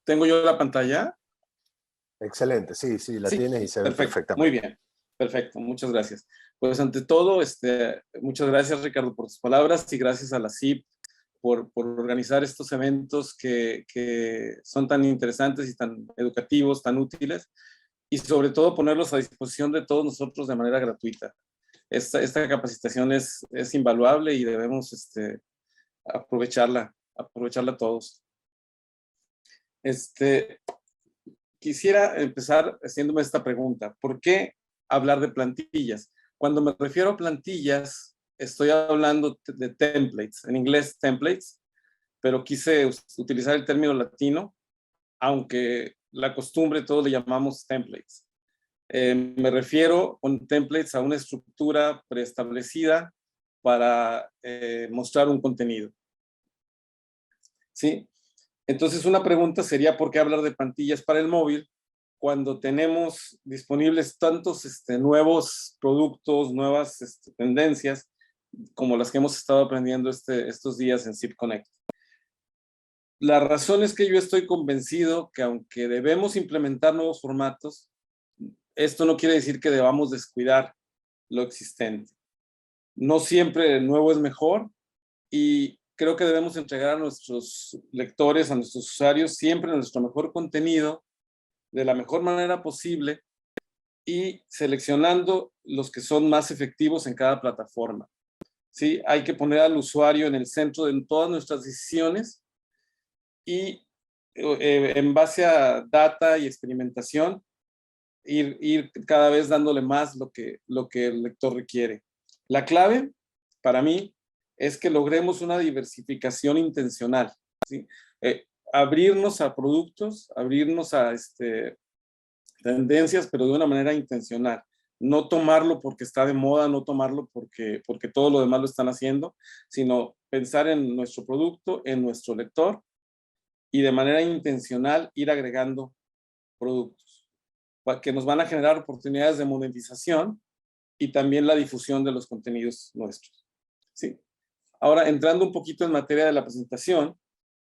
¿Tengo yo la pantalla? Excelente, sí, sí, la Sí, tienes y se ve perfecto, muy perfectamente. bien, perfecto, muchas gracias. Pues ante todo, muchas gracias, Ricardo, por tus palabras, y gracias a la CIP por organizar estos eventos que son tan interesantes y tan educativos, tan útiles, y sobre todo ponerlos a disposición de todos nosotros de manera gratuita. Esta capacitación es invaluable y debemos aprovecharla todos. Quisiera empezar haciéndome esta pregunta. ¿Por qué hablar de plantillas? Cuando me refiero a plantillas, estoy hablando de templates, en inglés templates, pero quise utilizar el término latino, aunque la costumbre todos le llamamos templates. Me refiero con templates a una estructura preestablecida para mostrar un contenido. ¿Sí? Entonces, una pregunta sería: ¿por qué hablar de plantillas para el móvil cuando tenemos disponibles tantos nuevos productos, nuevas tendencias, como las que hemos estado aprendiendo estos días en Zip Connect? La razón es que yo estoy convencido que, aunque debemos implementar nuevos formatos, esto no quiere decir que debamos descuidar lo existente. No siempre el nuevo es mejor, y creo que debemos entregar a nuestros lectores, a nuestros usuarios, siempre nuestro mejor contenido de la mejor manera posible, y seleccionando los que son más efectivos en cada plataforma. ¿Sí? Hay que poner al usuario en el centro de todas nuestras decisiones, y en base a data y experimentación, ir cada vez dándole más lo que el lector requiere. La clave, para mí, es que logremos una diversificación intencional, ¿sí? Abrirnos a productos, abrirnos a tendencias, pero de una manera intencional. No tomarlo porque está de moda, no tomarlo porque todo lo demás lo están haciendo, sino pensar en nuestro producto, en nuestro lector, y de manera intencional ir agregando productos que nos van a generar oportunidades de monetización y también la difusión de los contenidos nuestros. ¿Sí? Ahora, entrando un poquito en materia de la presentación,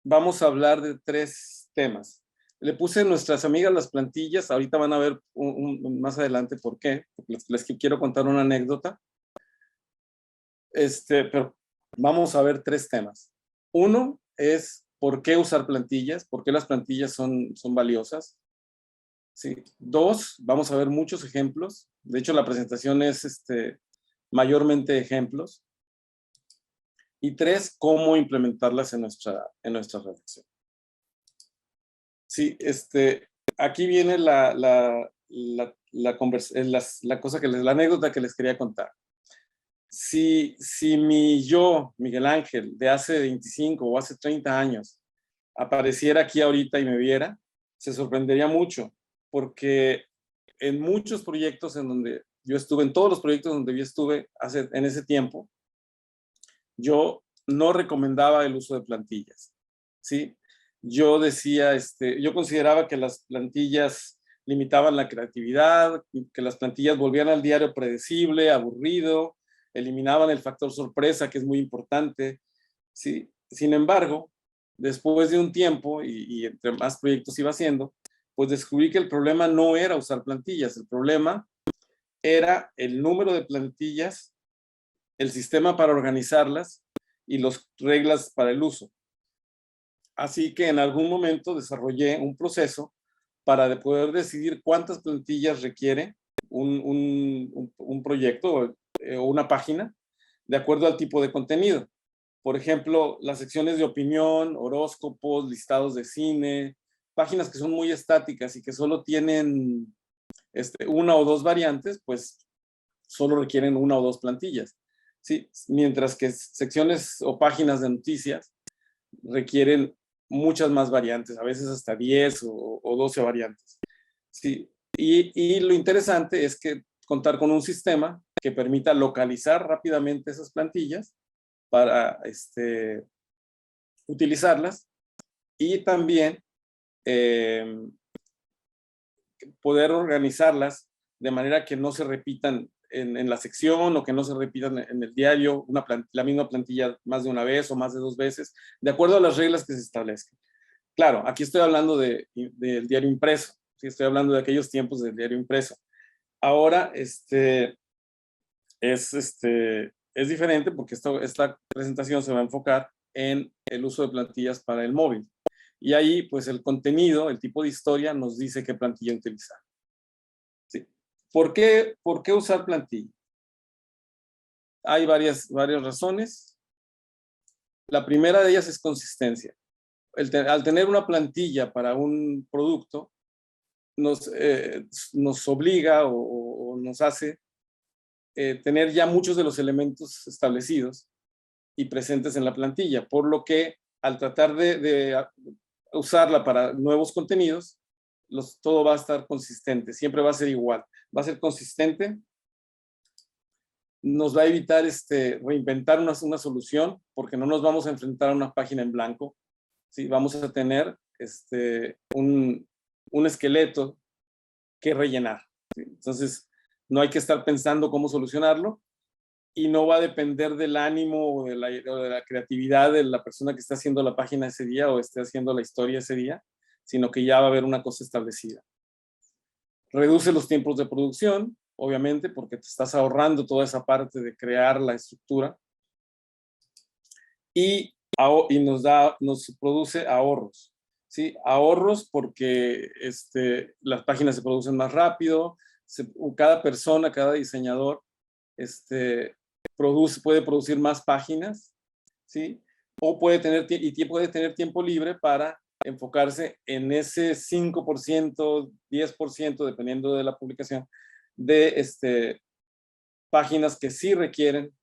vamos a hablar de 3 temas. Le puse nuestras amigas las plantillas, ahorita van a ver más adelante por qué, porque les quiero contar una anécdota. Pero vamos a ver 3 temas. Uno es por qué usar plantillas, por qué las plantillas son valiosas. ¿Sí? 2, vamos a ver muchos ejemplos. De hecho, la presentación es mayormente ejemplos. Y 3, cómo implementarlas en nuestra redacción. Sí, aquí viene la anécdota que les quería contar. Si mi yo, Miguel Ángel, de hace 25 o hace 30 años, apareciera aquí ahorita y me viera, se sorprendería mucho, porque en muchos proyectos en donde yo estuve, en todos los proyectos donde yo estuve en ese tiempo, yo no recomendaba el uso de plantillas, ¿sí? Yo decía, yo consideraba que las plantillas limitaban la creatividad, que las plantillas volvían al diario predecible, aburrido, eliminaban el factor sorpresa, que es muy importante, ¿sí? Sin embargo, después de un tiempo y entre más proyectos iba haciendo, pues descubrí que el problema no era usar plantillas, el problema era el número de plantillas, el sistema para organizarlas y las reglas para el uso. Así que en algún momento desarrollé un proceso para poder decidir cuántas plantillas requiere un proyecto o una página, de acuerdo al tipo de contenido. Por ejemplo, las secciones de opinión, horóscopos, listados de cine, páginas que son muy estáticas y que solo tienen una o dos variantes, pues solo requieren una o dos plantillas. ¿Sí? Mientras que secciones o páginas de noticias requieren muchas más variantes, a veces hasta 10 o 12 variantes. ¿Sí? Y lo interesante es que contar con un sistema que permita localizar rápidamente esas plantillas para utilizarlas, y también poder organizarlas de manera que no se repitan en la sección o que no se repitan en el diario la misma plantilla más de una vez o más de 2 veces, de acuerdo a las reglas que se establezcan. Claro, aquí estoy hablando del diario impreso, ¿sí? Estoy hablando de aquellos tiempos del diario impreso. Ahora, es diferente porque esta presentación se va a enfocar en el uso de plantillas para el móvil. Y ahí, pues el contenido, el tipo de historia nos dice qué plantilla utilizar. ¿Sí? ¿Por qué usar plantilla? Hay varias razones. La primera de ellas es consistencia. Al tener una plantilla para un producto, nos obliga o nos hace tener ya muchos de los elementos establecidos y presentes en la plantilla, por lo que al tratar de usarla para nuevos contenidos, todo va a estar consistente, siempre va a ser igual, va a ser consistente, nos va a evitar reinventar una solución, porque no nos vamos a enfrentar a una página en blanco, ¿sí? Vamos a tener un esqueleto que rellenar, ¿sí? Entonces, no hay que estar pensando cómo solucionarlo, y no va a depender del ánimo o de la creatividad de la persona que está haciendo la página ese día o esté haciendo la historia ese día, sino que ya va a haber una cosa establecida. Reduce los tiempos de producción, obviamente, porque te estás ahorrando toda esa parte de crear la estructura, y nos produce ahorros, ¿sí? Ahorros porque las páginas se producen más rápido, cada persona, cada diseñador puede producir más páginas, ¿sí? O puede tener tiempo libre para enfocarse en ese 5%, 10%, dependiendo de la publicación, de páginas que sí requieren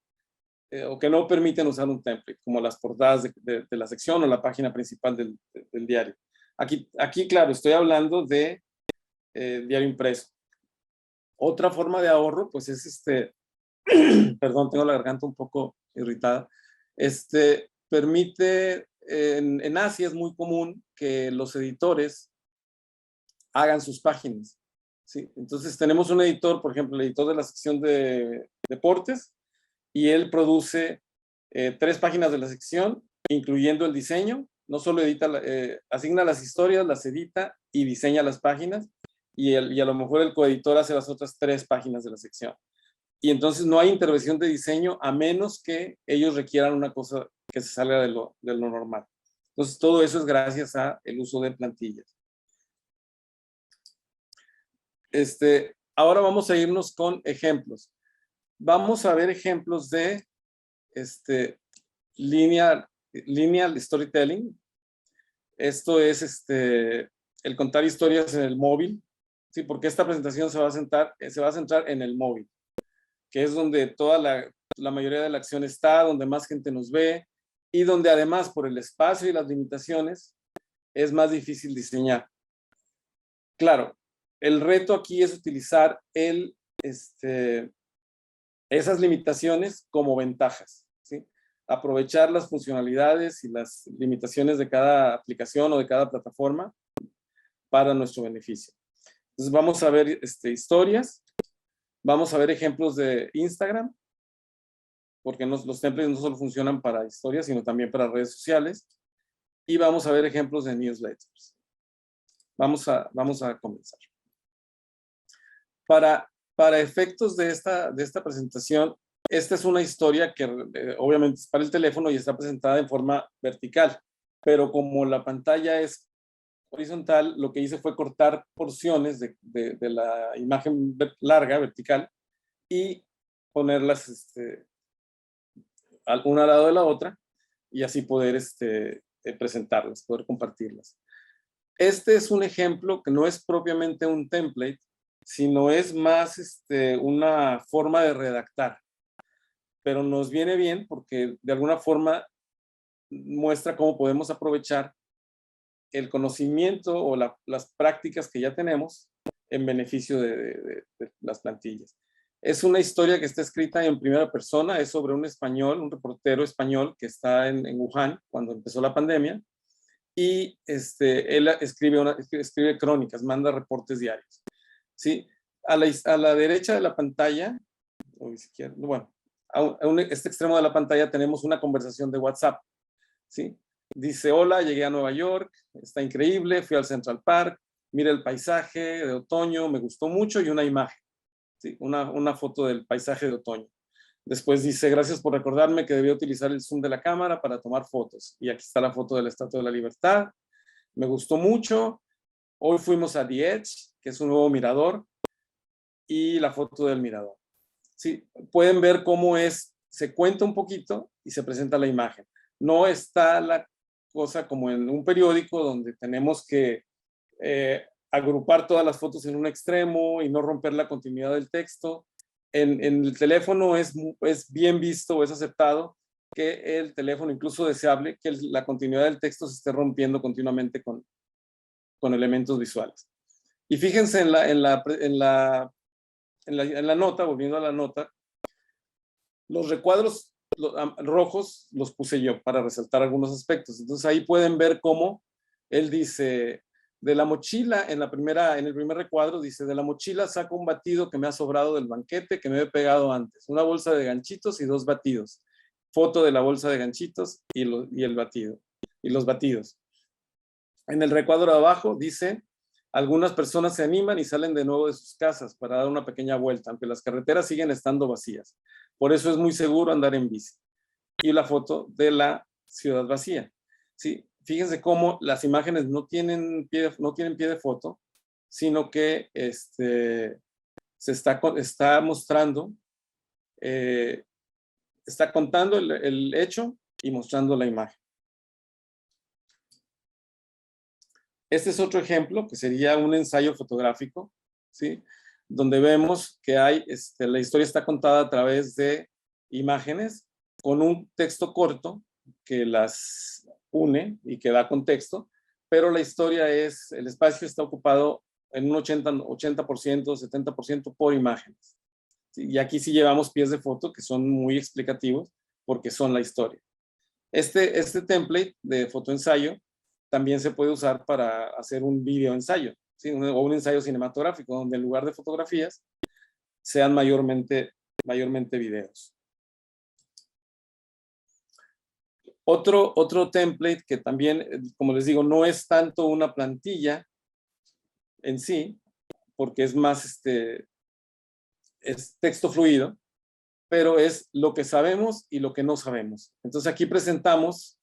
o que no permiten usar un template, como las portadas de la sección o la página principal del diario. Aquí, claro, estoy hablando de diario impreso. Otra forma de ahorro, pues es perdón, tengo la garganta un poco irritada, permite, en Asia es muy común que los editores hagan sus páginas, ¿sí? Entonces tenemos un editor, por ejemplo, el editor de la sección de deportes, y él produce 3 páginas de la sección, incluyendo el diseño. No solo asigna las historias, las edita y diseña las páginas, y a lo mejor el coeditor hace las otras 3 páginas de la sección. Y entonces no hay intervención de diseño a menos que ellos requieran una cosa que se salga de lo normal. Entonces todo eso es gracias al uso de plantillas. Ahora vamos a irnos con ejemplos. Vamos a ver ejemplos de lineal storytelling. Esto es el contar historias en el móvil, ¿sí? Porque esta presentación se va a centrar en el móvil, que es donde toda la mayoría de la acción está, donde más gente nos ve, y donde además por el espacio y las limitaciones es más difícil diseñar. Claro, el reto aquí es utilizar esas limitaciones como ventajas, ¿sí? Aprovechar las funcionalidades y las limitaciones de cada aplicación o de cada plataforma para nuestro beneficio. Entonces vamos a ver historias, vamos a ver ejemplos de Instagram, porque los templates no solo funcionan para historias, sino también para redes sociales, y vamos a ver ejemplos de newsletters. Vamos a comenzar. Para efectos de esta presentación, esta es una historia que obviamente es para el teléfono y está presentada en forma vertical, pero como la pantalla es horizontal, lo que hice fue cortar porciones de la imagen larga, vertical, y ponerlas una al lado de la otra, y así poder presentarlas, poder compartirlas. Este es un ejemplo que no es propiamente un template, sino es más una forma de redactar. Pero nos viene bien porque de alguna forma muestra cómo podemos aprovechar el conocimiento o las prácticas que ya tenemos en beneficio de las plantillas. Es una historia que está escrita en primera persona, es sobre un español, un reportero español que está en Wuhan cuando empezó la pandemia, y él escribe crónicas, manda reportes diarios, ¿sí? A la derecha de la pantalla o izquierda, bueno, este extremo de la pantalla tenemos una conversación de WhatsApp, ¿sí? Dice, hola, llegué a Nueva York, está increíble, fui al Central Park, mira el paisaje de otoño, me gustó mucho, y una imagen, ¿sí? Una foto del paisaje de otoño. Después dice, gracias por recordarme que debía utilizar el zoom de la cámara para tomar fotos. Y aquí está la foto de la Estatua de la Libertad. Me gustó mucho. Hoy fuimos a The Edge, que es un nuevo mirador, y la foto del mirador. Sí, pueden ver cómo se cuenta un poquito y se presenta la imagen. No está la cosa como en un periódico donde tenemos que agrupar todas las fotos en un extremo y no romper la continuidad del texto. En el teléfono es bien visto, es aceptado que el teléfono, incluso deseable, que la continuidad del texto se esté rompiendo continuamente con elementos visuales. Y fíjense en la nota, volviendo a la nota, los recuadros rojos los puse yo para resaltar algunos aspectos. Entonces ahí pueden ver cómo él dice, de la mochila, en el primer recuadro dice, de la mochila saco un batido que me ha sobrado del banquete que me he pegado antes, una bolsa de ganchitos y 2 batidos. Foto de la bolsa de ganchitos y el batido, y los batidos. En el recuadro de abajo dice, algunas personas se animan y salen de nuevo de sus casas para dar una pequeña vuelta, aunque las carreteras siguen estando vacías. Por eso es muy seguro andar en bici. Y la foto de la ciudad vacía. ¿Sí? Fíjense cómo las imágenes no tienen pie de foto, sino que se está mostrando, está contando el hecho y mostrando la imagen. Este es otro ejemplo que sería un ensayo fotográfico, ¿sí? Donde vemos que la historia está contada a través de imágenes con un texto corto que las une y que da contexto, pero la historia el espacio está ocupado en un 80%, 70% por imágenes. ¿Sí? Y aquí sí llevamos pies de foto que son muy explicativos porque son la historia. Este template de fotoensayo también se puede usar para hacer un video ensayo, ¿sí? O un ensayo cinematográfico, donde en lugar de fotografías sean mayormente videos. Otro template que también, como les digo, no es tanto una plantilla en sí, porque es más es texto fluido, pero es lo que sabemos y lo que no sabemos. Entonces aquí presentamos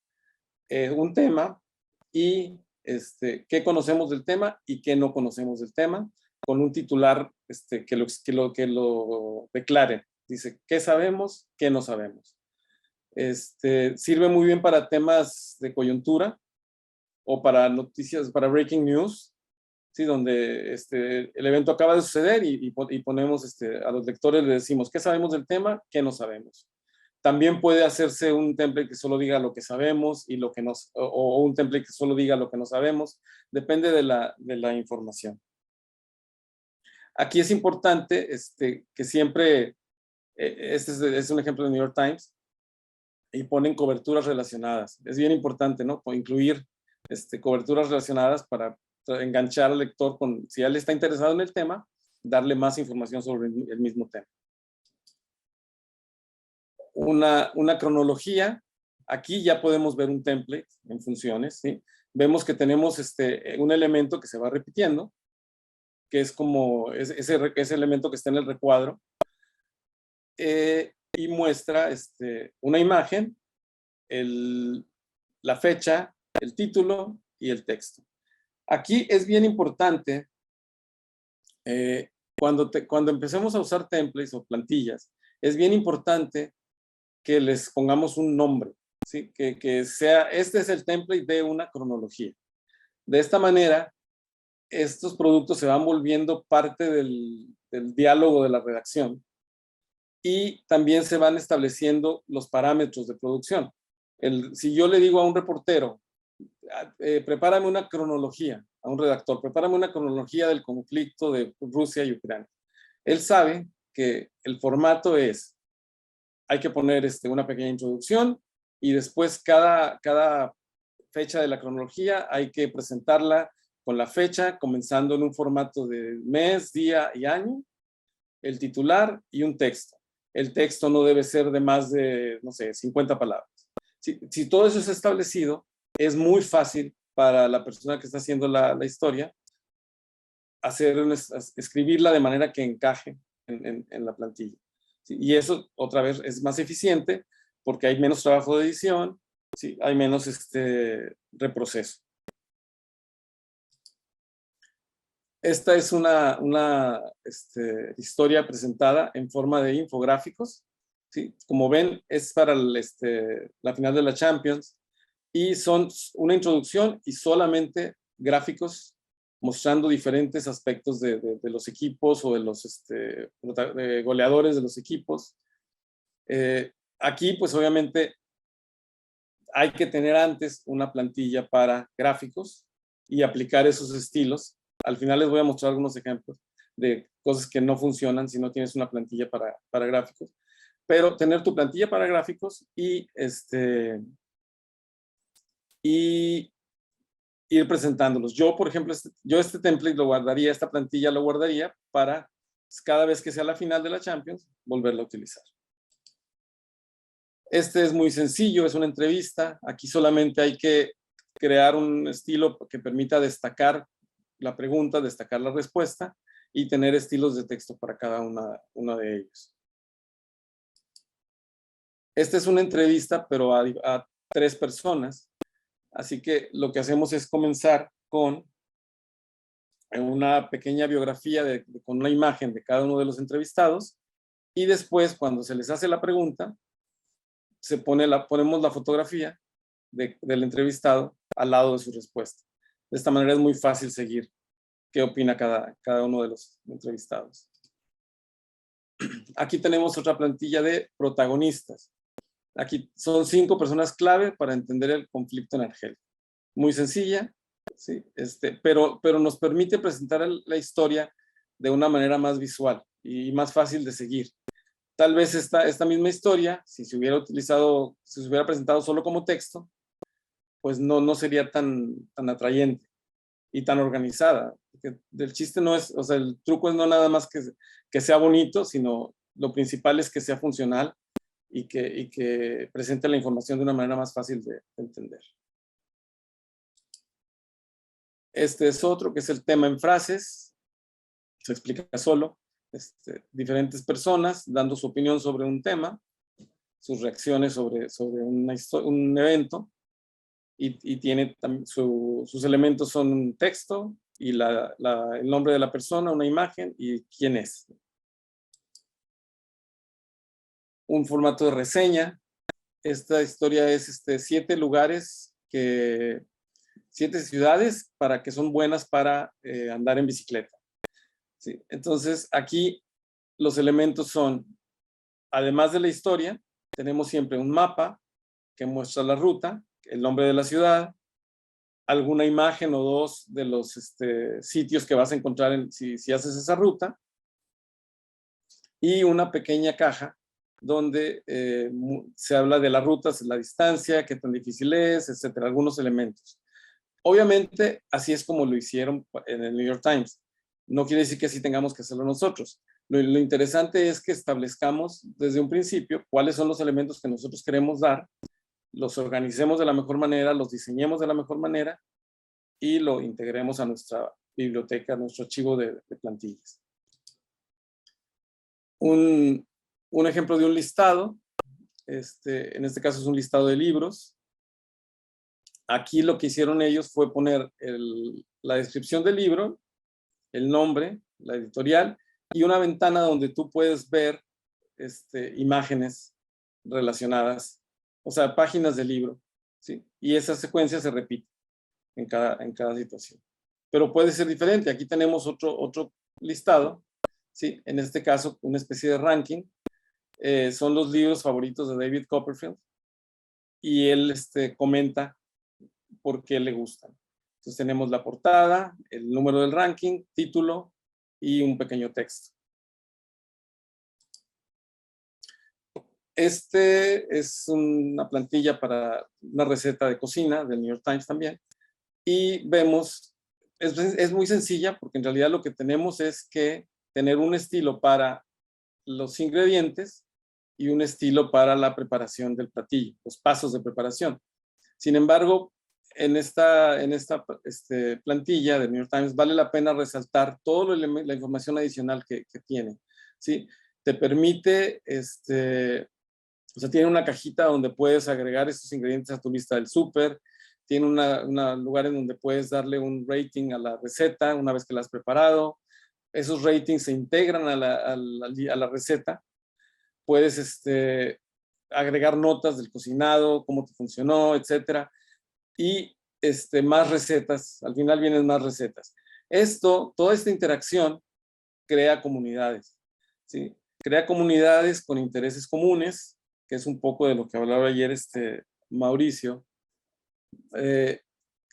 un tema y qué conocemos del tema y qué no conocemos del tema, con un titular que lo declare. Dice, ¿qué sabemos? ¿Qué no sabemos? Sirve muy bien para temas de coyuntura o para noticias, para breaking news, ¿sí? Donde el evento acaba de suceder y ponemos a los lectores, le decimos, ¿qué sabemos del tema? ¿Qué no sabemos? También puede hacerse un template que solo diga lo que sabemos y lo que no, o un template que solo diga lo que no sabemos. Depende de la información. Aquí es importante que siempre, es un ejemplo de New York Times, y ponen coberturas relacionadas. Es bien importante, ¿no? Incluir coberturas relacionadas para enganchar al lector si él está interesado en el tema, darle más información sobre el mismo tema. Una cronología. Aquí ya podemos ver un template en funciones, ¿sí? Vemos que tenemos un elemento que se va repitiendo, que es como ese elemento que está en el recuadro, y muestra una imagen, la fecha, el título y el texto. Aquí es bien importante, cuando empecemos a usar templates o plantillas, es bien importante que les pongamos un nombre, ¿sí? Que sea, este es el template de una cronología. De esta manera, estos productos se van volviendo parte del diálogo de la redacción y también se van estableciendo los parámetros de producción. Si yo le digo a un reportero, prepárame una cronología, a un redactor, prepárame una cronología del conflicto de Rusia y Ucrania. Él sabe que el formato hay que poner una pequeña introducción y después cada fecha de la cronología hay que presentarla con la fecha, comenzando en un formato de mes, día y año, el titular y un texto. el texto no debe ser de más de, no sé, 50 palabras. Si todo eso es establecido, es muy fácil para la persona que está haciendo la historia escribirla de manera que encaje en la plantilla. ¿Sí? Y eso, otra vez, es más eficiente porque hay menos trabajo de edición, ¿sí? Hay menos reproceso. Esta es una historia presentada en forma de infográficos. ¿Sí? Como ven, es para la final de la Champions y son una introducción y solamente gráficos mostrando diferentes aspectos de los equipos o de los de goleadores de los equipos. Aquí, pues obviamente, hay que tener antes una plantilla para gráficos y aplicar esos estilos. Al final les voy a mostrar algunos ejemplos de cosas que no funcionan si no tienes una plantilla para gráficos. Pero tener tu plantilla para gráficos y ir presentándolos. Yo, por ejemplo, este template lo guardaría, esta plantilla lo guardaría para cada vez que sea la final de la Champions, volverla a utilizar. Este es muy sencillo, es una entrevista. Aquí solamente hay que crear un estilo que permita destacar la pregunta, destacar la respuesta y tener estilos de texto para cada una de ellos. Esta es una entrevista, pero a 3 personas. Así que lo que hacemos es comenzar con una pequeña biografía con una imagen de cada uno de los entrevistados y después, cuando se les hace la pregunta, ponemos la fotografía del entrevistado al lado de su respuesta. De esta manera es muy fácil seguir qué opina cada uno de los entrevistados. Aquí tenemos otra plantilla de protagonistas. Aquí son 5 personas clave para entender el conflicto en Argelia. Muy sencilla, ¿sí? Pero nos permite presentar la historia de una manera más visual y más fácil de seguir. Tal vez esta misma historia, si se hubiera presentado solo como texto, pues no sería tan atrayente y tan organizada. Porque el chiste no es, o sea, el truco es no nada más que sea bonito, sino lo principal es que sea funcional y que presente la información de una manera más fácil de entender. Este es otro, que es el tema en frases. Se explica solo. Diferentes personas dando su opinión sobre un tema, sus reacciones sobre un evento, y tiene sus elementos son un texto y el nombre de la persona, una imagen y quién es. Un formato de reseña. Esta historia es 7 lugares, 7 ciudades que son buenas para andar en bicicleta. ¿Sí? Entonces, aquí los elementos son, además de la historia, tenemos siempre un mapa que muestra la ruta, el nombre de la ciudad, alguna imagen o 2 de los sitios que vas a encontrar si haces esa ruta, y una pequeña caja donde se habla de las rutas, la distancia, qué tan difícil es, etcétera, algunos elementos. Obviamente, así es como lo hicieron en el New York Times. No quiere decir que así tengamos que hacerlo nosotros. Lo interesante es que establezcamos desde un principio cuáles son los elementos que nosotros queremos dar, los organicemos de la mejor manera, los diseñemos de la mejor manera y lo integremos a nuestra biblioteca, a nuestro archivo de plantillas. Un ejemplo de un listado, en este caso es un listado de libros. Aquí lo que hicieron ellos fue poner la descripción del libro, el nombre, la editorial, y una ventana donde tú puedes ver imágenes relacionadas, o sea, páginas del libro, ¿sí? Y esa secuencia se repite en cada situación. Pero puede ser diferente. Aquí tenemos otro listado, ¿sí? En este caso, una especie de ranking. Son los libros favoritos de David Copperfield y él comenta por qué le gustan. Entonces tenemos la portada, el número del ranking, título y un pequeño texto. Es una plantilla para una receta de cocina del New York Times también. Y vemos, es muy sencilla porque en realidad lo que tenemos es que tener un estilo para los ingredientes y un estilo para la preparación del platillo, los pasos de preparación. Sin embargo, en esta plantilla de New York Times vale la pena resaltar toda la información adicional que tiene, ¿sí? Te permite, o sea, tiene una cajita donde puedes agregar estos ingredientes a tu lista del súper, tiene un lugar en donde puedes darle un rating a la receta una vez que la has preparado. Esos ratings se integran a la receta. Puedes agregar notas del cocinado, cómo te funcionó, etcétera. Y más recetas. Al final vienen más recetas. Toda esta interacción crea comunidades, ¿sí? Crea comunidades con intereses comunes, que es un poco de lo que hablaba ayer Mauricio.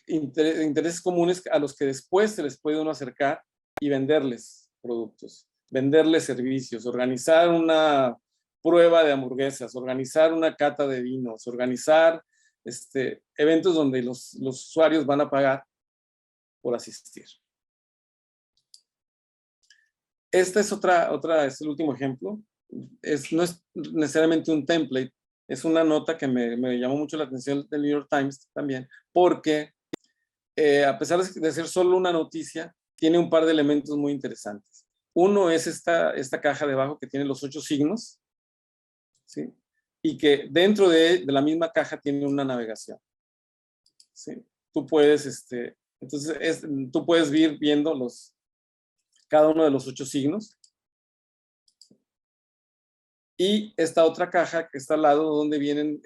Intereses comunes a los que después se les puede uno acercar y venderles productos, venderles servicios, organizar una prueba de hamburguesas, organizar una cata de vinos, organizar eventos donde los usuarios van a pagar por asistir. Esta es es el último ejemplo. No es necesariamente un template, es una nota que me llamó mucho la atención del New York Times también, porque a pesar de ser solo una noticia, tiene un par de elementos muy interesantes. Uno es esta caja de abajo que tiene los 8 signos, ¿sí? Y que dentro de la misma caja tiene una navegación, ¿sí? Tú puedes, tú puedes ir viendo cada uno de los 8 signos. Y esta otra caja que está al lado donde vienen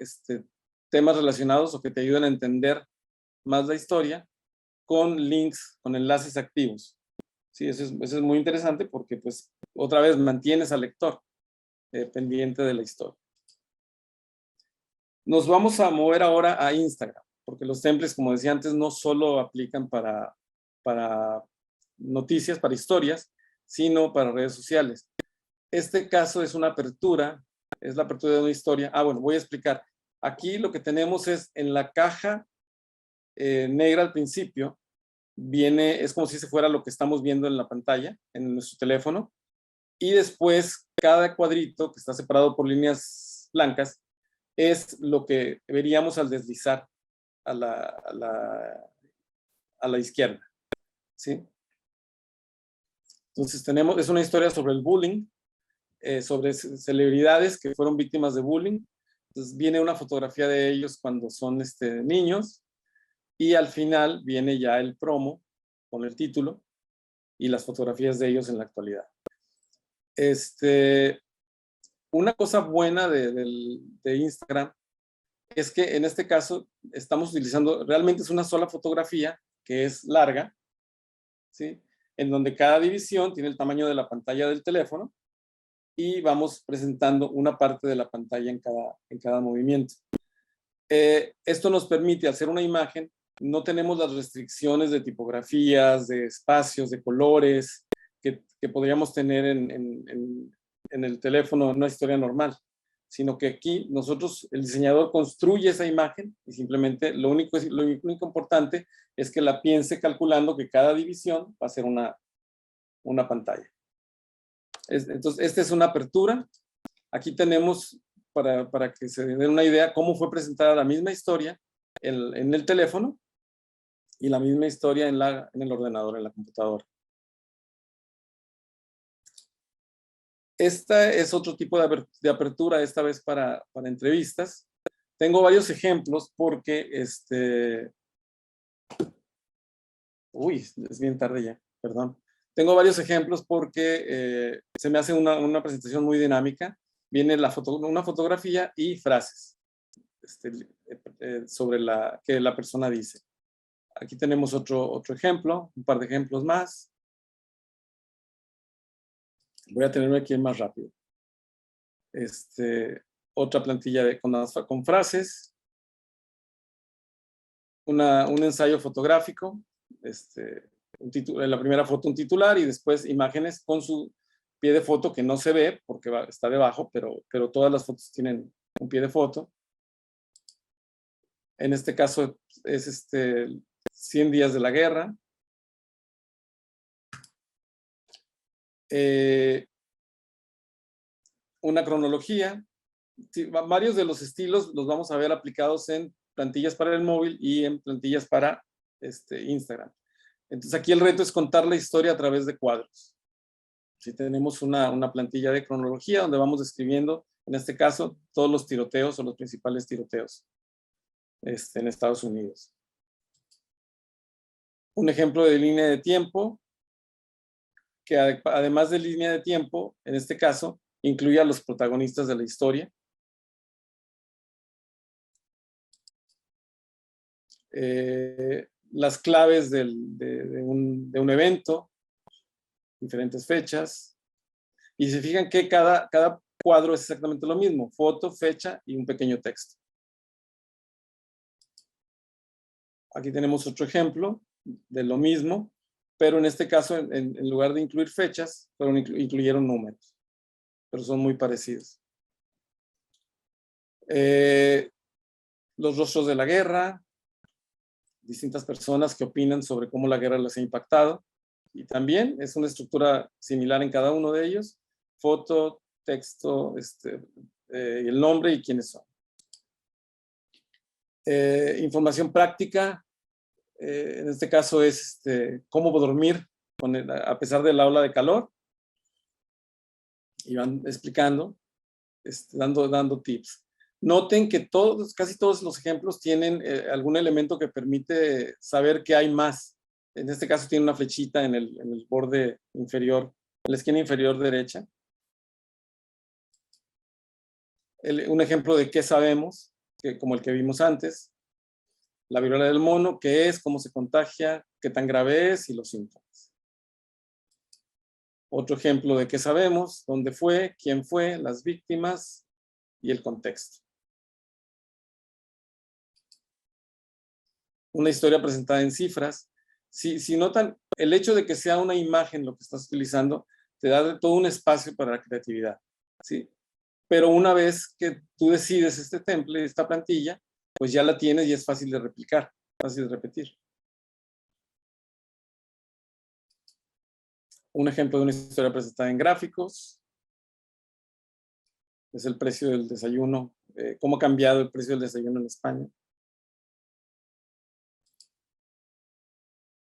temas relacionados o que te ayudan a entender más la historia con links, con enlaces activos. Sí, eso es muy interesante porque pues otra vez mantienes al lector pendiente de la historia. Nos vamos a mover ahora a Instagram, porque los templates, como decía antes, no solo aplican para noticias, para historias, sino para redes sociales. Este caso es una apertura, es la apertura de una historia. Bueno, voy a explicar. Aquí lo que tenemos es en la caja negra al principio, es como si se fuera lo que estamos viendo en la pantalla, en nuestro teléfono, y después cada cuadrito que está separado por líneas blancas es lo que veríamos al deslizar a la izquierda, ¿sí? Entonces es una historia sobre el bullying, sobre celebridades que fueron víctimas de bullying. Entonces viene una fotografía de ellos cuando son niños y al final viene ya el promo con el título y las fotografías de ellos en la actualidad. Una cosa buena de Instagram es que en este caso estamos utilizando, realmente es una sola fotografía que es larga, ¿sí? En donde cada división tiene el tamaño de la pantalla del teléfono y vamos presentando una parte de la pantalla en cada movimiento. Esto nos permite hacer una imagen, no tenemos las restricciones de tipografías, de espacios, de colores que podríamos tener en el teléfono en una historia normal, sino que aquí el diseñador construye esa imagen y simplemente lo único importante es que la piense calculando que cada división va a ser una pantalla. Entonces, esta es una apertura. Aquí tenemos, para que se den una idea, cómo fue presentada la misma historia en el teléfono y la misma historia en el ordenador, en la computadora. Esta es otro tipo de apertura, esta vez para entrevistas. Tengo varios ejemplos porque uy, es bien tarde ya, perdón. Tengo varios ejemplos porque se me hace una presentación muy dinámica. Viene una fotografía y frases sobre que la persona dice. Aquí tenemos otro ejemplo, un par de ejemplos más. Voy a tenerme aquí más rápido. Otra plantilla con frases. Un ensayo fotográfico. En la primera foto un titular y después imágenes con su pie de foto que no se ve porque está debajo, pero todas las fotos tienen un pie de foto. En este caso es 100 días de la guerra. Una cronología Sí, varios de los estilos los vamos a ver aplicados en plantillas para el móvil y en plantillas para Instagram. Entonces aquí el reto es contar la historia a través de cuadros. Si tenemos una plantilla de cronología donde vamos describiendo, en este caso, todos los tiroteos o los principales tiroteos en Estados Unidos. Un ejemplo de línea de tiempo, que además de línea de tiempo, en este caso, incluye a los protagonistas de la historia. Las claves de un evento, diferentes fechas. Y se fijan que cada cuadro es exactamente lo mismo, foto, fecha y un pequeño texto. Aquí tenemos otro ejemplo de lo mismo, pero en este caso, en lugar de incluir fechas, incluyeron números, pero son muy parecidos. Los rostros de la guerra, distintas personas que opinan sobre cómo la guerra les ha impactado, y también es una estructura similar en cada uno de ellos, foto, texto, el nombre y quiénes son. Información práctica, en este caso es cómo dormir a pesar de la ola de calor, y van explicando, dando tips. Noten que casi todos los ejemplos tienen algún elemento que permite saber que hay más. En este caso tiene una flechita en el borde inferior, en la esquina inferior derecha. Un ejemplo de qué sabemos, como el que vimos antes. La viruela del mono, qué es, cómo se contagia, qué tan grave es y los síntomas. Otro ejemplo de qué sabemos, dónde fue, quién fue, las víctimas y el contexto. Una historia presentada en cifras. Si notan, el hecho de que sea una imagen lo que estás utilizando, te da todo un espacio para la creatividad, ¿sí? Pero una vez que tú decides este template, esta plantilla, pues ya la tienes y es fácil de replicar, fácil de repetir. Un ejemplo de una historia presentada en gráficos. Es el precio del desayuno, cómo ha cambiado el precio del desayuno en España.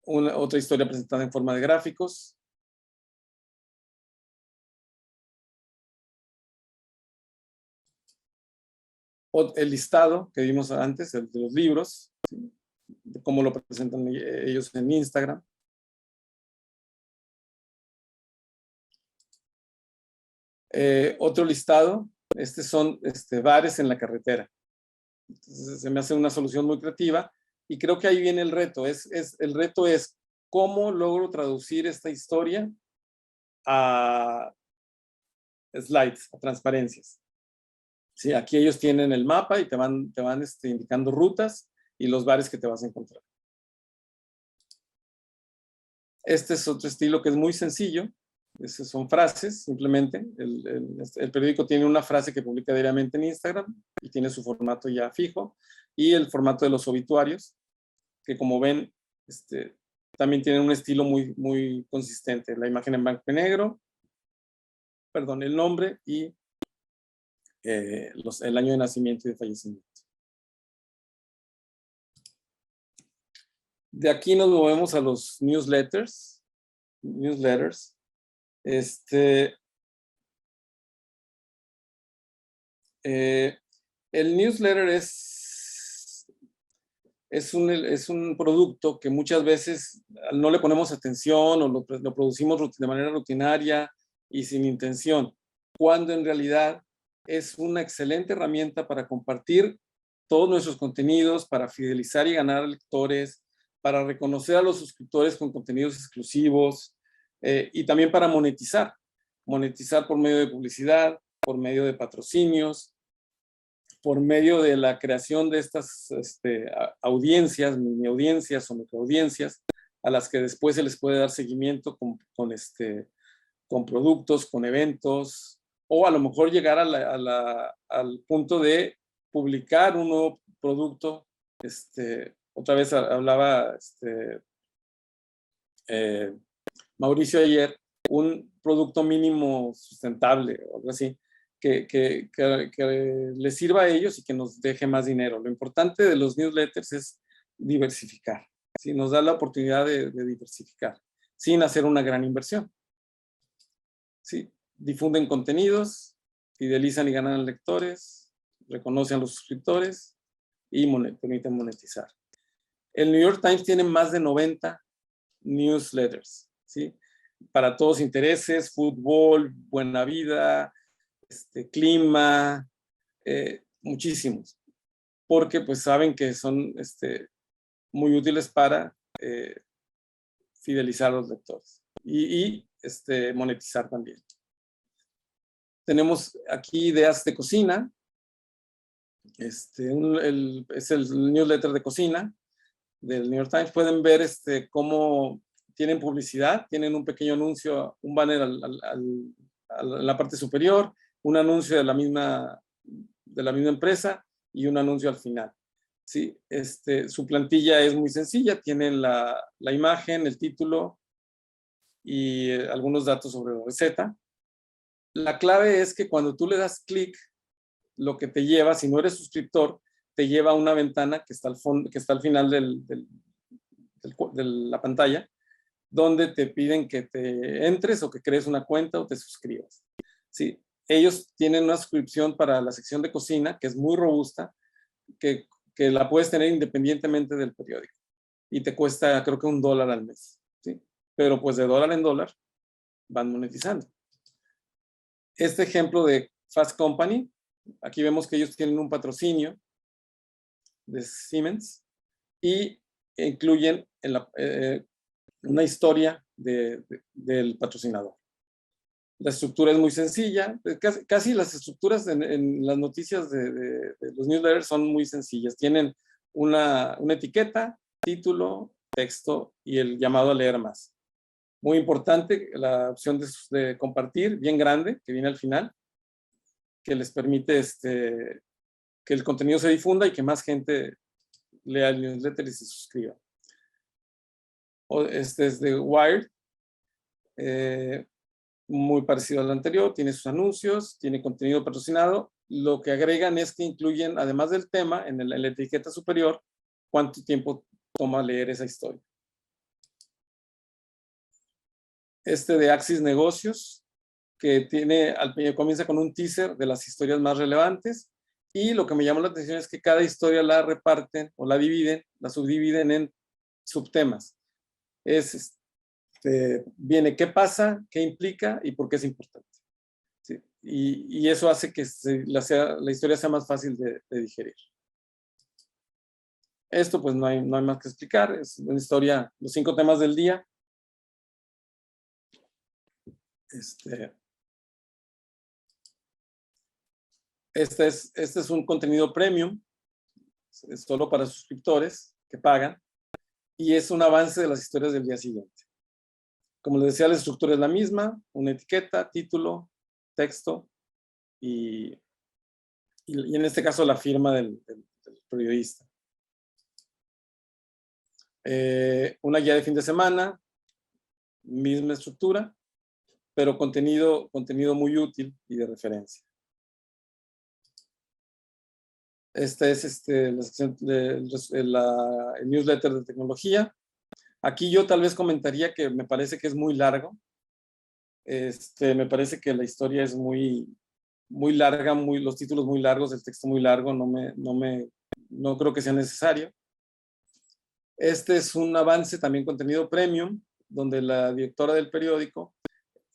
Otra historia presentada en forma de gráficos. El listado que vimos antes, el de los libros, ¿sí? De cómo lo presentan ellos en Instagram. Otro listado, son bares en la carretera. Entonces, se me hace una solución muy creativa y creo que ahí viene el reto. El reto es cómo logro traducir esta historia a slides, a transparencias. Sí, aquí ellos tienen el mapa y te van indicando rutas y los bares que te vas a encontrar. Este es otro estilo que es muy sencillo. Esas son frases, simplemente. El periódico tiene una frase que publica diariamente en Instagram y tiene su formato ya fijo. Y el formato de los obituarios, que como ven, también tienen un estilo muy, muy consistente. La imagen en blanco y negro, perdón, el nombre y el año de nacimiento y de fallecimiento. De aquí nos movemos a los newsletters. El newsletter es un producto que muchas veces no le ponemos atención o lo producimos de manera rutinaria y sin intención, cuando en realidad es una excelente herramienta para compartir todos nuestros contenidos, para fidelizar y ganar lectores, para reconocer a los suscriptores con contenidos exclusivos y también para monetizar por medio de publicidad, por medio de patrocinios, por medio de la creación de estas audiencias, mini audiencias o microaudiencias, a las que después se les puede dar seguimiento con productos, con eventos, o a lo mejor llegar al punto de publicar un nuevo producto. Otra vez hablaba Mauricio ayer, un producto mínimo sustentable o algo así, que les sirva a ellos y que nos deje más dinero. Lo importante de los newsletters es diversificar, ¿sí? Nos da la oportunidad de diversificar sin hacer una gran inversión, ¿sí? Difunden contenidos, fidelizan y ganan lectores, reconocen a los suscriptores y permiten monetizar. El New York Times tiene más de 90 newsletters, ¿sí? Para todos intereses, fútbol, buena vida, clima, muchísimos, porque pues saben que son muy útiles para fidelizar a los lectores y monetizar también. Tenemos aquí ideas de cocina. Es el newsletter de cocina del New York Times. Pueden ver cómo tienen publicidad, tienen un pequeño anuncio, un banner en la parte superior, un anuncio de la misma empresa y un anuncio al final. Sí, su plantilla es muy sencilla, tienen la imagen, el título y algunos datos sobre la receta. La clave es que cuando tú le das clic, lo que te lleva, si no eres suscriptor, te lleva a una ventana que está al final de la pantalla, donde te piden que te entres o que crees una cuenta o te suscribas. Sí, ellos tienen una suscripción para la sección de cocina, que es muy robusta, que la puedes tener independientemente del periódico. Y te cuesta, creo que $1 al mes. ¿Sí? Pero pues de dólar en dólar van monetizando. Este ejemplo de Fast Company, aquí vemos que ellos tienen un patrocinio de Siemens y incluyen una historia del patrocinador. La estructura es muy sencilla, casi las estructuras en las noticias de los newsletters son muy sencillas. Tienen una etiqueta, título, texto y el llamado a leer más. Muy importante la opción de compartir, bien grande, que viene al final, que les permite que el contenido se difunda y que más gente lea el newsletter y se suscriba. Este es de Wired, muy parecido al anterior, tiene sus anuncios, tiene contenido patrocinado. Lo que agregan es que incluyen, además del tema, en la etiqueta superior, cuánto tiempo toma leer esa historia. De Axis Negocios, que comienza con un teaser de las historias más relevantes, y lo que me llamó la atención es que cada historia la reparten o la subdividen en subtemas. Viene qué pasa, qué implica y por qué es importante. ¿Sí? Y eso hace que la historia sea más fácil de digerir. Esto pues no hay más que explicar, es una historia, los 5 temas del día. Este es un contenido premium, es solo para suscriptores que pagan, y es un avance de las historias del día siguiente. Como les decía, la estructura es la misma, una etiqueta, título, texto, y en este caso la firma del periodista. Una guía de fin de semana, misma estructura, pero contenido muy útil y de referencia. Esta es la sección el newsletter de tecnología. Aquí yo tal vez comentaría que me parece que es muy largo. Me parece que la historia es muy larga, los títulos muy largos, el texto muy largo, no creo que sea necesario. Este es un avance, también contenido premium, donde la directora del periódico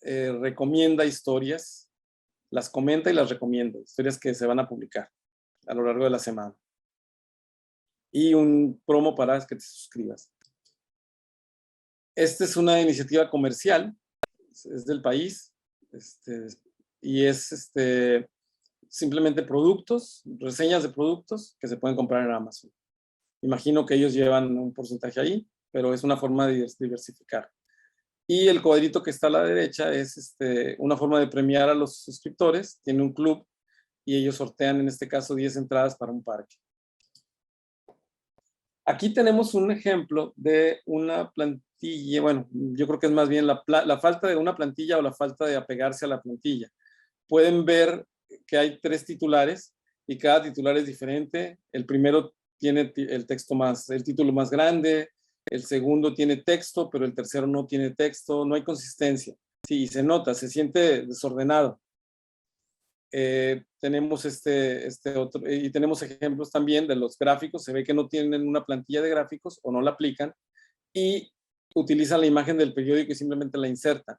recomienda historias, las comenta y las recomienda, historias que se van a publicar a lo largo de la semana. Y un promo para que te suscribas. Esta es una iniciativa comercial, es del país, y es simplemente productos, reseñas de productos que se pueden comprar en Amazon. Imagino que ellos llevan un porcentaje ahí, pero es una forma de diversificar. Y el cuadrito que está a la derecha es una forma de premiar a los suscriptores. Tiene un club y ellos sortean, en este caso, 10 entradas para un parque. Aquí tenemos un ejemplo de una plantilla, bueno, yo creo que es más bien la falta de una plantilla o la falta de apegarse a la plantilla. Pueden ver que hay 3 titulares y cada titular es diferente. El primero tiene el título más grande, el segundo tiene texto, pero el tercero no tiene texto, no hay consistencia. Sí, y se nota, se siente desordenado. Tenemos otro, y tenemos ejemplos también de los gráficos. Se ve que no tienen una plantilla de gráficos o no la aplican y utilizan la imagen del periódico y simplemente la insertan.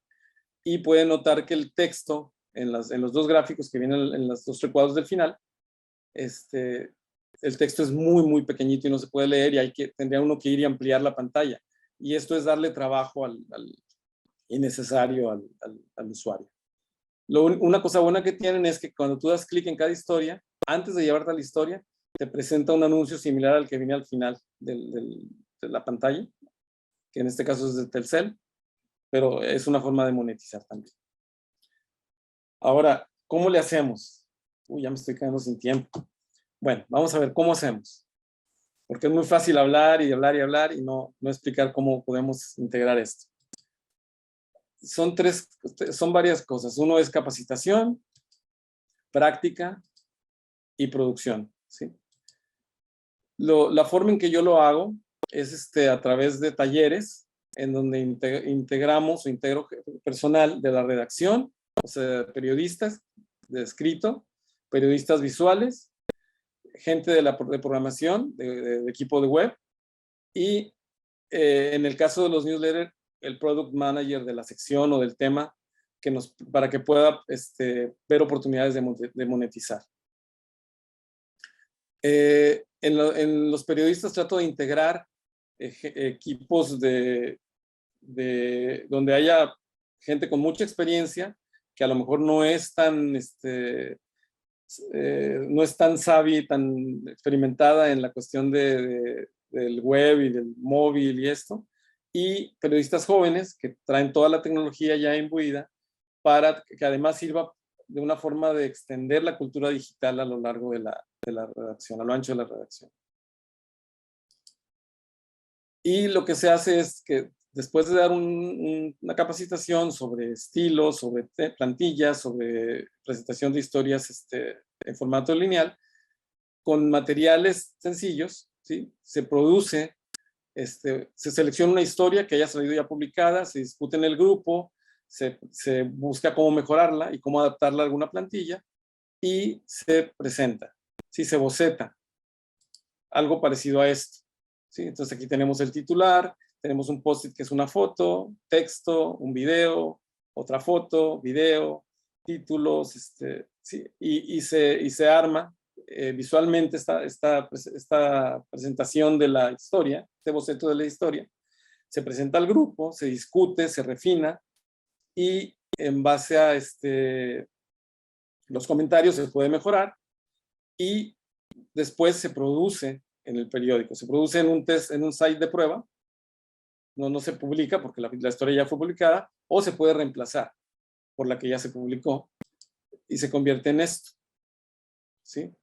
Y pueden notar que el texto en los 2 gráficos que vienen en los 2 recuadros del final, el texto es muy, muy pequeñito y no se puede leer y tendría uno que ir y ampliar la pantalla. Y esto es darle trabajo innecesario al usuario. Una cosa buena que tienen es que cuando tú das clic en cada historia, antes de llevarte a la historia, te presenta un anuncio similar al que viene al final de la pantalla, que en este caso es de Telcel, pero es una forma de monetizar también. Ahora, ¿cómo le hacemos? Uy, ya me estoy quedando sin tiempo. Bueno, vamos a ver cómo hacemos. Porque es muy fácil hablar y hablar y hablar y no explicar cómo podemos integrar esto. Son varias cosas. Uno es capacitación, práctica y producción, ¿sí? La forma en que yo lo hago es a través de talleres en donde integramos o integro personal de la redacción, o sea, periodistas de escrito, periodistas visuales, gente de programación, de equipo de web, y en el caso de los newsletters, el product manager de la sección o del tema para que pueda ver oportunidades de monetizar. En los periodistas trato de integrar equipos donde haya gente con mucha experiencia, que a lo mejor no es tan savvy, tan experimentada en la cuestión del web y del móvil y esto, y periodistas jóvenes que traen toda la tecnología ya imbuida para que además sirva de una forma de extender la cultura digital a lo largo de la redacción, a lo ancho de la redacción. Y lo que se hace es que después de dar una capacitación sobre estilos, sobre plantillas, sobre presentación de historias en formato lineal, con materiales sencillos, ¿sí? Se produce, se selecciona una historia que haya salido ya publicada, se discute en el grupo, se busca cómo mejorarla y cómo adaptarla a alguna plantilla y se presenta, ¿sí? Se boceta, algo parecido a esto, ¿sí? Entonces aquí tenemos el titular, tenemos un post-it que es una foto, texto, un video, otra foto, video, títulos, ¿sí? y se arma visualmente esta presentación de la historia, este boceto de la historia. Se presenta al grupo, se discute, se refina y en base a los comentarios se puede mejorar y después se produce en el periódico, se produce en un site de prueba, no se publica porque la historia ya fue publicada, o se puede reemplazar por la que ya se publicó y se convierte en esto, ¿sí?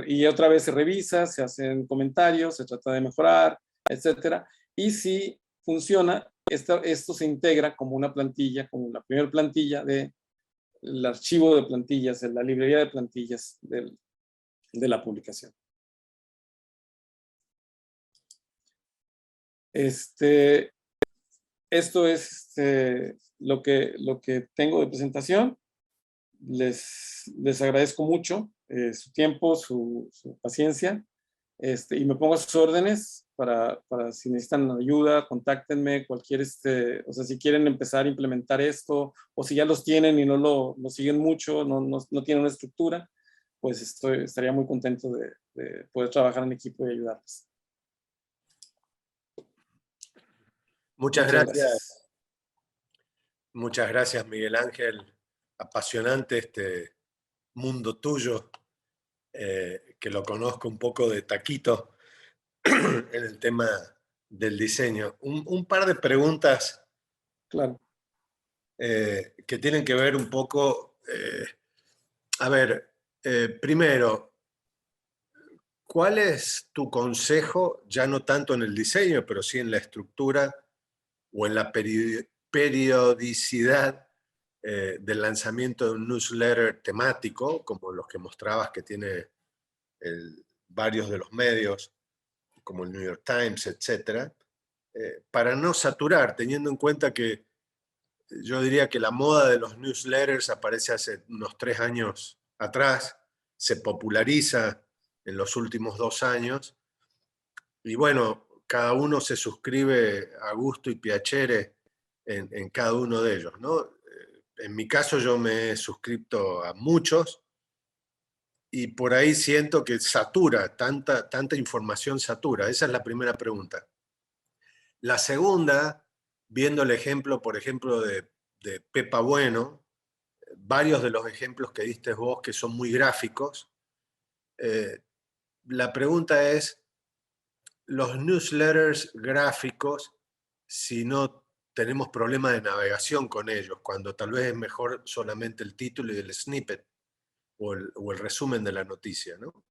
Y otra vez se revisa, se hacen comentarios, se trata de mejorar, etcétera, y si funciona, esto se integra como una plantilla, como la primera plantilla del archivo de plantillas, de la librería de plantillas de la publicación. Esto es lo que tengo de presentación. Les agradezco mucho su tiempo, su paciencia, y me pongo a sus órdenes para si necesitan ayuda, contáctenme, cualquier, o sea, si quieren empezar a implementar esto, o si ya los tienen y no lo siguen mucho, no tienen una estructura, pues estaría muy contento de poder trabajar en equipo y ayudarles. Muchas gracias. Muchas gracias, Miguel Ángel. Apasionante este mundo tuyo, que lo conozco un poco de taquito en el tema del diseño. Un par de preguntas, claro, que tienen que ver un poco... a ver, primero, ¿cuál es tu consejo, ya no tanto en el diseño, pero sí en la estructura o en la periodicidad del lanzamiento de un newsletter temático, como los que mostrabas que tiene varios de los medios, como el New York Times, etc., para no saturar, teniendo en cuenta que yo diría que la moda de los newsletters aparece hace unos 3 años atrás, se populariza en los últimos 2 años, y bueno, cada uno se suscribe a gusto y piacere en cada uno de ellos, ¿no? En mi caso yo me he suscrito a muchos y por ahí siento que satura, tanta información satura. Esa es la primera pregunta. La segunda, viendo el ejemplo, por ejemplo, de Pepa Bueno, varios de los ejemplos que diste vos que son muy gráficos, la pregunta es, los newsletters gráficos, si no tenemos problema de navegación con ellos, cuando tal vez es mejor solamente el título y el snippet o el resumen de la noticia, ¿no?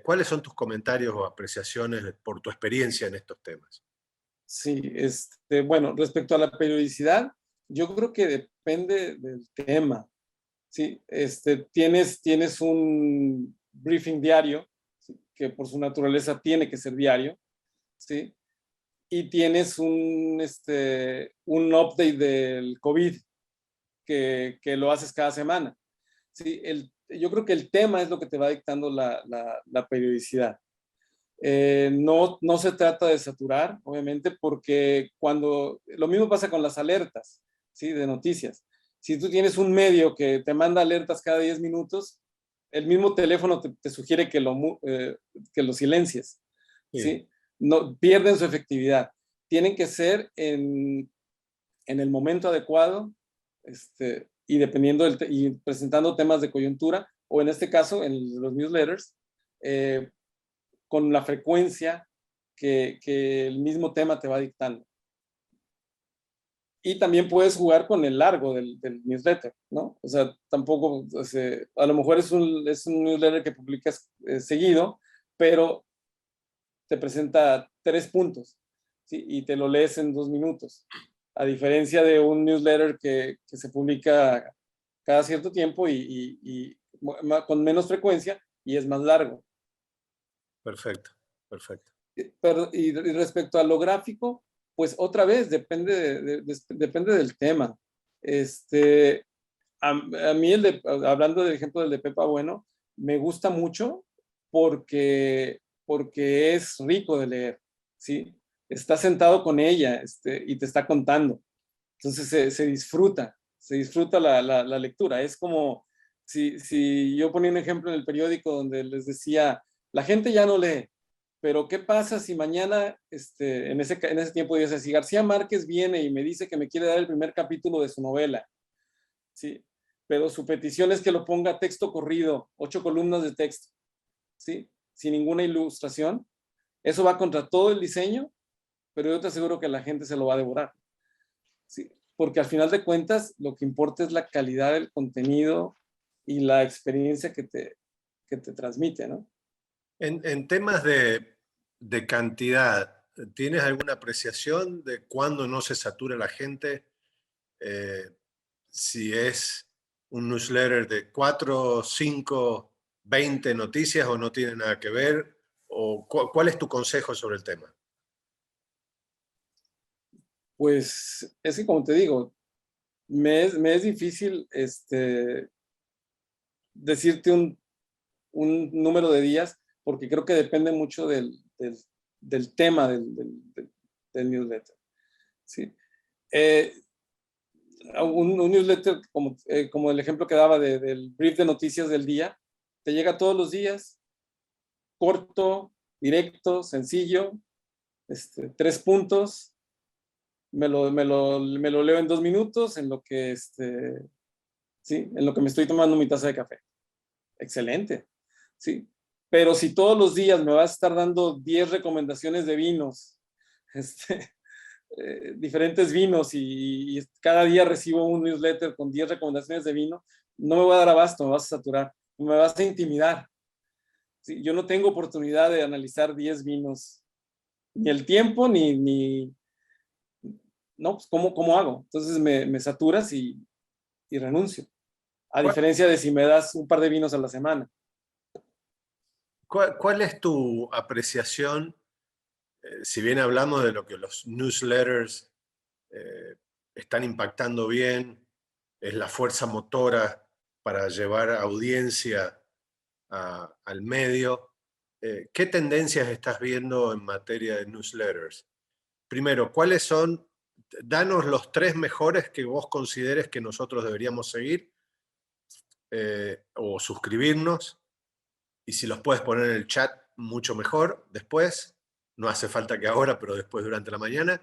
¿Cuáles son tus comentarios o apreciaciones por tu experiencia en estos temas? Sí, bueno, respecto a la periodicidad, yo creo que depende del tema. Sí, tienes un briefing diario, ¿sí? Que por su naturaleza tiene que ser diario, ¿sí? Y tienes un update del COVID que lo haces cada semana. ¿Sí? Yo creo que el tema es lo que te va dictando la periodicidad. No se trata de saturar, obviamente, porque lo mismo pasa con las alertas, ¿sí? De noticias. Si tú tienes un medio que te manda alertas cada 10 minutos, el mismo teléfono te sugiere que lo silencies, Sí. ¿sí? No, pierden su efectividad. Tienen que ser en el momento adecuado, y presentando temas de coyuntura, o en este caso, en los newsletters, con la frecuencia que el mismo tema te va dictando. Y también puedes jugar con el largo del newsletter, ¿no? O sea, tampoco, a lo mejor es un newsletter que publicas seguido, pero te presenta 3 puntos, ¿sí? Y te lo lees en 2 minutos. A diferencia de un newsletter que se publica cada cierto tiempo y con menos frecuencia y es más largo. Perfecto, perfecto. Y respecto a lo gráfico, pues otra vez depende del tema. A mí, hablando del ejemplo del de Pepa Bueno, me gusta mucho porque es rico de leer, ¿sí? Estás sentado con ella y te está contando. Entonces se disfruta la lectura. Es como si yo ponía un ejemplo en el periódico donde les decía, la gente ya no lee, pero ¿qué pasa si mañana, en ese tiempo dice, si García Márquez viene y me dice que me quiere dar el primer capítulo de su novela, ¿sí? Pero su petición es que lo ponga texto corrido, 8 columnas de texto, ¿sí? Sin ninguna ilustración. Eso va contra todo el diseño, pero yo te aseguro que la gente se lo va a devorar, ¿sí? Porque al final de cuentas, lo que importa es la calidad del contenido y la experiencia que te transmite, ¿no? En temas de cantidad, ¿tienes alguna apreciación de cuándo no se satura la gente? Eh, si es un newsletter de 4, 5, 20 noticias o no tiene nada que ver, o ¿cuál es tu consejo sobre el tema? Pues es que como te digo, me es difícil decirte un número de días porque creo que depende mucho del tema del newsletter, ¿sí? Eh, un newsletter como el ejemplo que daba del brief de noticias del día, te llega todos los días, corto, directo, sencillo, 3 puntos, me lo leo en 2 minutos ¿sí? En lo que me estoy tomando mi taza de café. Excelente, ¿sí? Pero si todos los días me vas a estar dando 10 recomendaciones de vinos, diferentes vinos y cada día recibo un newsletter con 10 recomendaciones de vino, no me voy a dar abasto, me vas a saturar, me vas a intimidar. ¿Sí? Yo no tengo oportunidad de analizar 10 vinos, ni el tiempo, no, pues ¿cómo hago? Entonces me saturas y renuncio. A ¿Cuál, diferencia de si me das un par de vinos a la semana. cuál es tu apreciación, si bien hablamos de lo que los newsletters eh, están impactando bien, es la fuerza motora para llevar audiencia al medio, ¿qué tendencias estás viendo en materia de newsletters? Primero, ¿cuáles son? Danos los 3 mejores que vos consideres que nosotros deberíamos seguir o suscribirnos. Y si los puedes poner en el chat, mucho mejor después. No hace falta que ahora, pero después durante la mañana.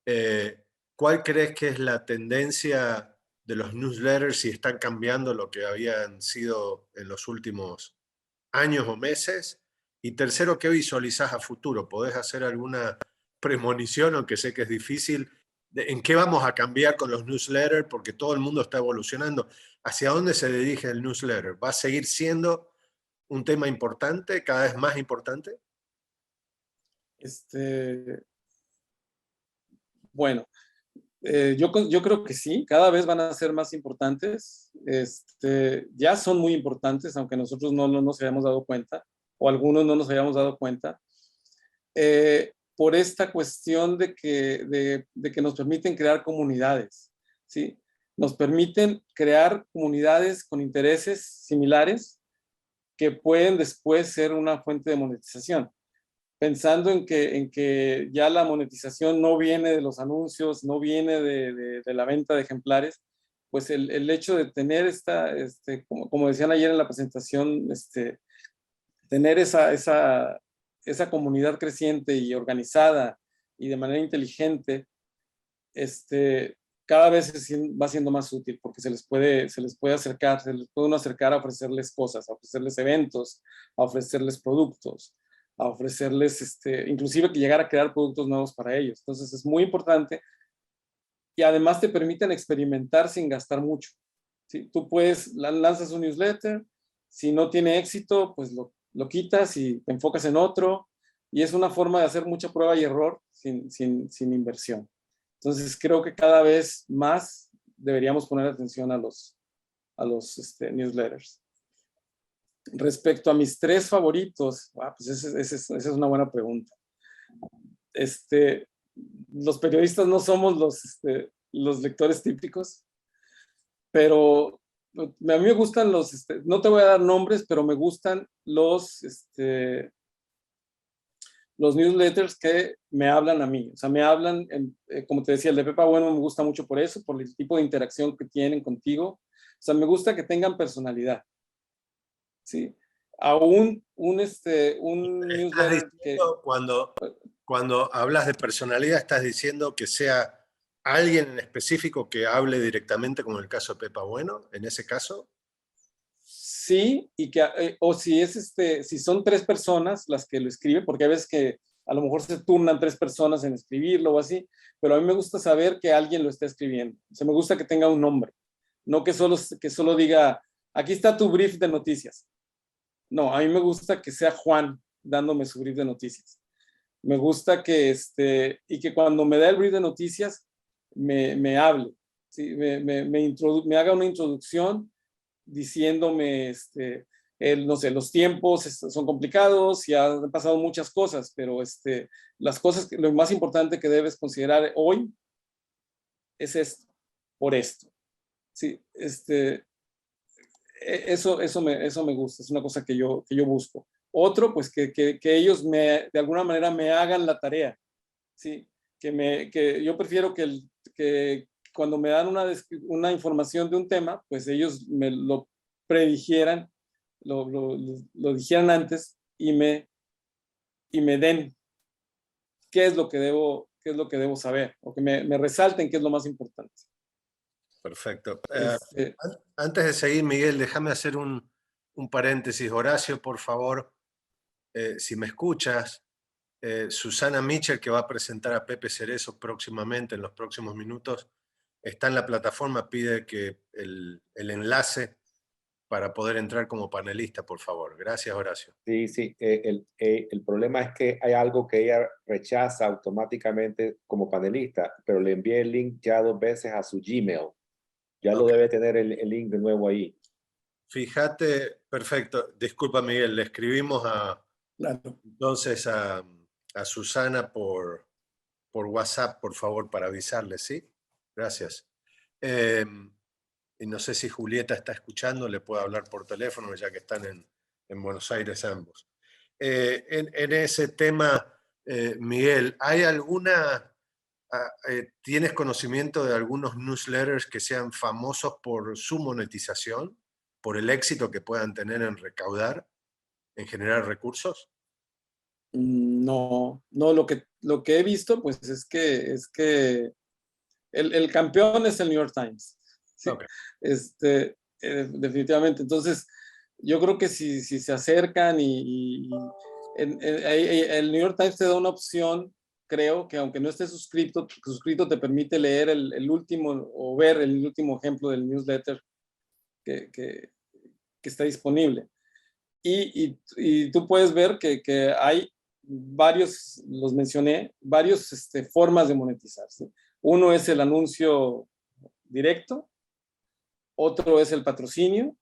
Eh, ¿Cuál crees que es la tendencia de los newsletters si están cambiando lo que habían sido en los últimos años o meses? Y tercero, ¿qué visualizás a futuro? ¿Podés hacer alguna premonición, aunque sé que es difícil, en qué vamos a cambiar con los newsletters? Porque todo el mundo está evolucionando. ¿Hacia dónde se dirige el newsletter? ¿Va a seguir siendo un tema importante, cada vez más importante? Bueno, yo creo que sí, cada vez van a ser más importantes. Ya son muy importantes, aunque nosotros no nos hayamos dado cuenta, o algunos no nos hayamos dado cuenta, por esta cuestión de que nos permiten crear comunidades, ¿sí? Nos permiten crear comunidades con intereses similares que pueden después ser una fuente de monetización. Pensando en que ya la monetización no viene de los anuncios, no viene de la venta de ejemplares, pues el hecho de tener como decían ayer en la presentación, tener esa comunidad creciente y organizada y de manera inteligente, cada vez va siendo más útil porque se les puede acercar, se les puede uno acercar a ofrecerles cosas, a ofrecerles eventos, a ofrecerles productos, a ofrecerles, inclusive que llegar a crear productos nuevos para ellos. Entonces es muy importante y además te permiten experimentar sin gastar mucho. ¿Sí? Tú lanzas un newsletter, si no tiene éxito, pues lo quitas y te enfocas en otro y es una forma de hacer mucha prueba y error sin inversión. Entonces creo que cada vez más deberíamos poner atención a los newsletters. Respecto a mis 3 favoritos, pues esa es una buena pregunta. Los periodistas no somos los lectores típicos, pero a mí me gustan no te voy a dar nombres, pero me gustan los newsletters que me hablan a mí. O sea, me hablan, como te decía, el de Pepa Bueno me gusta mucho por eso, por el tipo de interacción que tienen contigo. O sea, me gusta que tengan personalidad. ¿Sí? Aún un ¿Estás newsletter que... diciendo, cuando hablas de personalidad, estás diciendo que sea alguien en específico que hable directamente, como en el caso de Pepa Bueno, en ese caso? Sí, o si si son 3 personas las que lo escriben, porque a veces que a lo mejor se turnan 3 personas en escribirlo o así, pero a mí me gusta saber que alguien lo está escribiendo. O sea, me gusta que tenga un nombre, no que solo diga, aquí está tu brief de noticias. No, a mí me gusta que sea Juan dándome su brief de noticias. Me gusta y que cuando me da el brief de noticias, me hable, ¿sí? Me haga una introducción diciéndome, no sé, los tiempos son complicados y han pasado muchas cosas, pero las cosas, lo más importante que debes considerar hoy es esto, por esto. Sí, eso me gusta, es una cosa que yo busco. Otro, pues que ellos de alguna manera me hagan la tarea, ¿sí? Que yo prefiero que cuando me dan una información de un tema, pues ellos me lo predijeran, lo dijeran antes y me den qué es lo que debo saber, o que me resalten qué es lo más importante. Perfecto. Este, Antes de seguir, Miguel, déjame hacer un paréntesis. Horacio, por favor, si me escuchas, Susana Mitchell, que va a presentar a Pepe Cerezo próximamente, en los próximos minutos, está en la plataforma, pide que el enlace para poder entrar como panelista, por favor. Gracias, Horacio. Sí, sí. El problema es que hay algo que ella rechaza automáticamente como panelista, pero le envié el link ya 2 veces a su Gmail. Ya lo debe tener el link de nuevo ahí. Fíjate, perfecto. Disculpa, Miguel, le escribimos Claro. entonces a Susana por WhatsApp, por favor, para avisarle, ¿sí? Gracias. Y no sé si Julieta está escuchando, le puedo hablar por teléfono, ya que están en Buenos Aires ambos. En ese tema, Miguel, ¿hay ¿tienes conocimiento de algunos newsletters que sean famosos por su monetización, por el éxito que puedan tener en recaudar, en generar recursos? No, no, lo que he visto, pues es que el campeón es el New York Times. ¿Sí? Okay. Definitivamente. Entonces, yo creo que si se acercan el New York Times te da una opción, creo que aunque no estés suscrito te permite leer el último o ver el último ejemplo del newsletter que está disponible. Y tú puedes ver que hay varios, los mencioné, varios formas de monetizar. ¿Sí? Uno es el anuncio directo, otro es el patrocinio,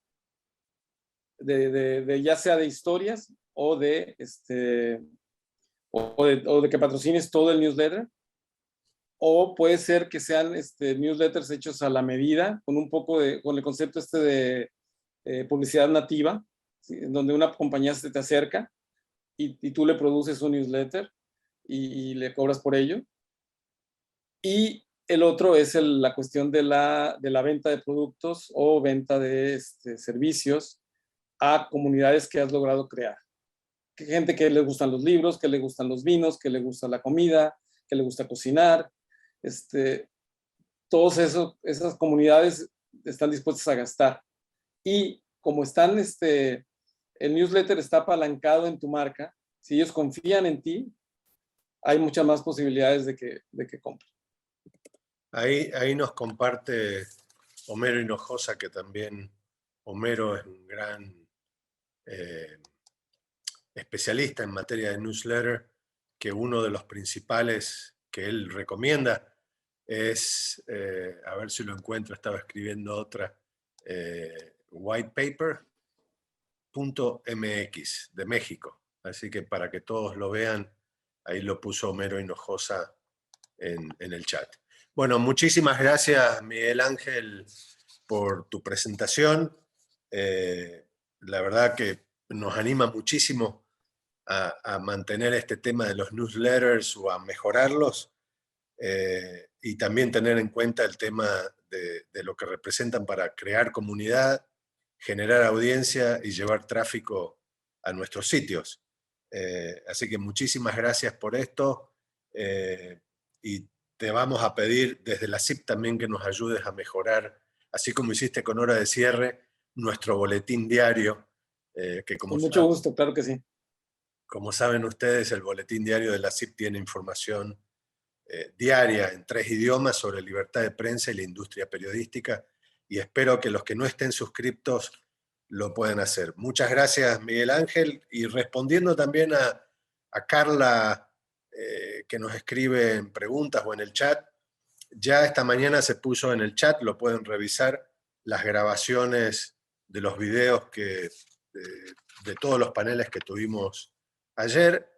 ya sea de historias o de que patrocines todo el newsletter, o puede ser que sean newsletters hechos a la medida, con con el concepto de publicidad nativa, ¿sí? Donde una compañía se te acerca y tú le produces un newsletter y le cobras por ello. Y el otro es la cuestión de la venta de productos o venta de servicios a comunidades que has logrado crear. Gente que le gustan los libros, que le gustan los vinos, que le gusta la comida, que le gusta cocinar. Todas esas comunidades están dispuestas a gastar. Y como el newsletter está apalancado en tu marca, si ellos confían en ti, hay muchas más posibilidades de que compren. Ahí nos comparte Homero Hinojosa, que también Homero es un gran especialista en materia de newsletter, que uno de los principales que él recomienda es, a ver si lo encuentro, estaba escribiendo otra, whitepaper.mx de México. Así que para que todos lo vean, ahí lo puso Homero Hinojosa en el chat. Bueno, muchísimas gracias, Miguel Ángel, por tu presentación. La verdad que nos anima muchísimo a mantener este tema de los newsletters o a mejorarlos, y también tener en cuenta el tema de lo que representan para crear comunidad, generar audiencia y llevar tráfico a nuestros sitios. Así que muchísimas gracias por esto, y te vamos a pedir desde la CIP también que nos ayudes a mejorar, así como hiciste con Hora de Cierre, nuestro boletín diario, que Con mucho gusto, claro que sí. como saben ustedes, el boletín diario de la CIP tiene información diaria en 3 idiomas sobre libertad de prensa y la industria periodística, y espero que los que no estén suscriptos lo puedan hacer. Muchas gracias, Miguel Ángel, y respondiendo también a Carla, que nos escribe en preguntas o en el chat, ya esta mañana se puso en el chat, lo pueden revisar, las grabaciones de los videos de todos los paneles que tuvimos ayer.